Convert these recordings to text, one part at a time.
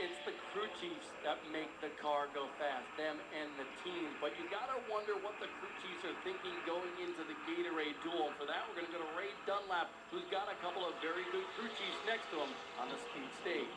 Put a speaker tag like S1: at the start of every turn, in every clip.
S1: it's the crew chiefs that make the car go fast, them and the team. But you got to wonder what the crew chiefs are thinking going into the Gatorade duel. For that, we're going to go to Ray Dunlap, who's got a couple of very good crew chiefs next to him on the speed stage.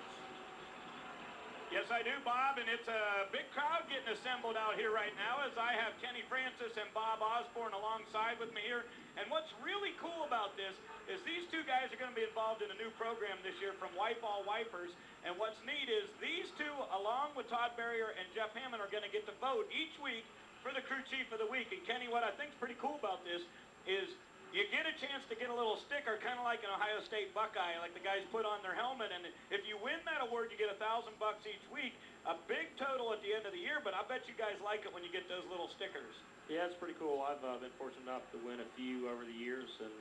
S2: Yes, I do, Bob, and it's a big crowd getting assembled out here right now as I have Kenny Francis and Bob Osbourne alongside with me here. And what's really cool about this is these two guys are going to be involved in a new program this year from Wipe All Wipers. And what's neat is these two, along with Todd Barrier and Jeff Hammond, are going to get to vote each week for the crew chief of the week. And Kenny, what I think is pretty cool about this is you get a chance to get a little sticker, kind of like an Ohio State Buckeye, like the guys put on their helmet. And if you win that award, you get $1,000 each week. A big total at the end of the year, but I bet you guys like it when you get those little stickers.
S3: Yeah, it's pretty cool. I've been fortunate enough to win a few over the years, and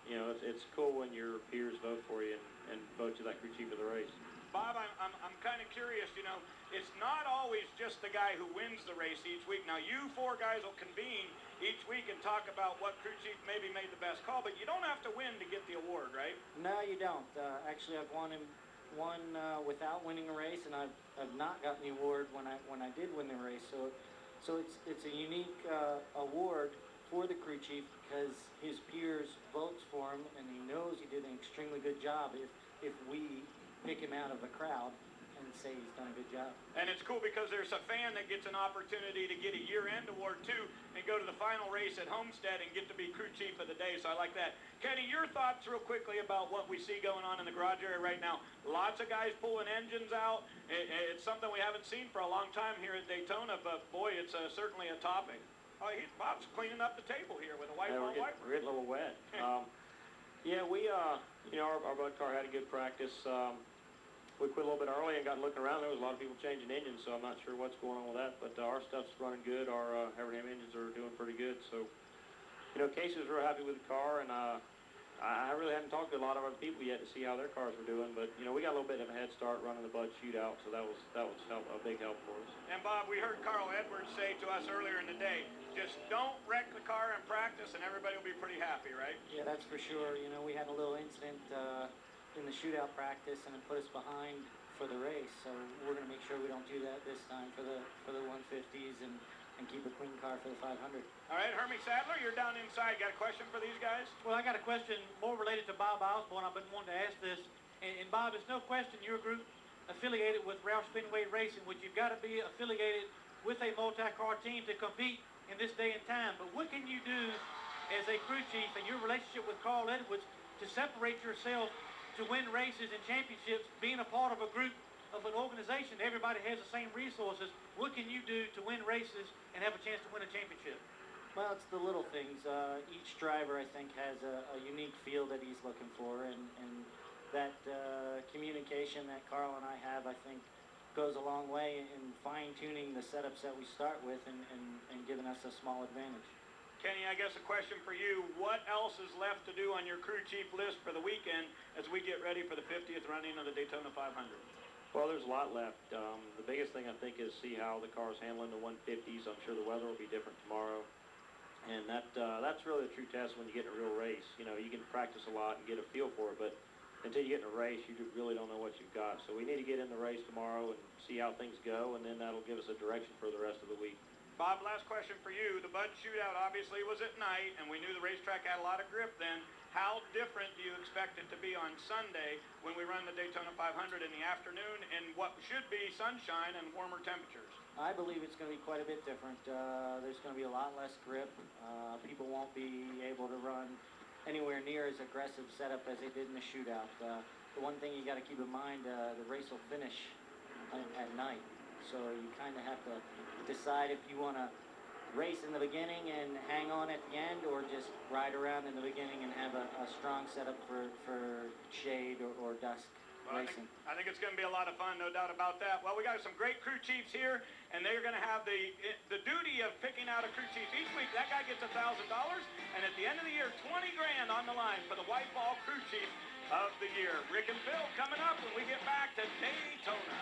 S3: you know, it's cool when your peers vote for you and vote you that crew chief of the race.
S2: Bob, I'm kind of curious, you know, it's not always just the guy who wins the race each week. Now, you four guys will convene each week and talk about what crew chief maybe made the best call, but you don't have to win to get the award, right?
S4: No, you don't. Actually, I've won without winning a race, and I've not gotten the award when I did win the race. So it's a unique award for the crew chief because his peers votes for him, and he knows he did an extremely good job if we pick him out of the crowd and say he's done a good job.
S2: And it's cool because there's a fan that gets an opportunity to get a year-end award too and go to the final race at Homestead and get to be crew chief of the day, so I like that. Kenny, your thoughts real quickly about what we see going on in the garage area right now. Lots of guys pulling engines out. It's something we haven't seen for a long time here at Daytona, but boy, it's certainly a topic. Oh, Bob's cleaning up the table here with a wiper.
S3: We're getting a little wet. Yeah, we, you know, our bud car had a good practice. We quit a little bit early and got looking around. There was a lot of people changing engines, so I'm not sure what's going on with that. But our stuff's running good. Our Evernham engines are doing pretty good. So, you know, Casey's real happy with the car, and I really haven't talked to a lot of other people yet to see how their cars were doing. But, you know, we got a little bit of a head start running the Bud Shootout, so that was a big help for us.
S2: And, Bob, we heard Carl Edwards say to us earlier in the day, just don't wreck the car in practice, and everybody will be pretty happy, right?
S4: Yeah, that's for sure. You know, we had a little incident in the shootout practice, and it put us behind for the race. So we're going to make sure we don't do that this time for the 150s and keep a clean car for the 500.
S2: All right, Hermie Sadler, you're down inside. Got a question for these guys?
S5: Well, I got a question more related to Bob Osbourne. I've been wanting to ask this. And Bob, it's no question your group affiliated with Roush Fenway Racing, which you've got to be affiliated with a multi-car team to compete in this day and time. But what can you do as a crew chief and your relationship with Carl Edwards to separate yourself to win races and championships, being a part of a group of an organization? Everybody has the same resources. What can you do to win races and have a chance to win a championship?
S4: Well, it's the little things. Each driver, I think, has a unique feel that he's looking for, and that communication that Carl and I have, I think, goes a long way in fine-tuning the setups that we start with and giving us a small advantage.
S2: Kenny, I guess a question for you. What else is left to do on your crew chief list for the weekend as we get ready for the 50th running of the Daytona 500?
S3: Well, there's a lot left. The biggest thing, I think, is see how the car's handling the 150s. I'm sure the weather will be different tomorrow. And that's really the true test when you get in a real race. You know, you can practice a lot and get a feel for it, but until you get in a race, you really don't know what you've got. So we need to get in the race tomorrow and see how things go, and then that'll give us a direction for the rest of the week.
S2: Bob, last question for you. The Bud Shootout obviously was at night, and we knew the racetrack had a lot of grip then. How different do you expect it to be on Sunday when we run the Daytona 500 in the afternoon in what should be sunshine and warmer temperatures?
S4: I believe it's going to be quite a bit different. There's going to be a lot less grip. People won't be able to run anywhere near as aggressive setup as they did in the shootout. The one thing you got to keep in mind, the race will finish at night. So you kind of have to decide if you want to race in the beginning and hang on at the end, or just ride around in the beginning and have a strong setup for shade or dusk racing.
S2: I think it's going to be a lot of fun, no doubt about that. Well, we got some great crew chiefs here, and they're going to have the duty of picking out a crew chief each week. That guy gets $1,000, and at the end of the year, 20 grand on the line for the White Ball Crew Chief of the Year. Rick and Phil coming up when we get back to Daytona.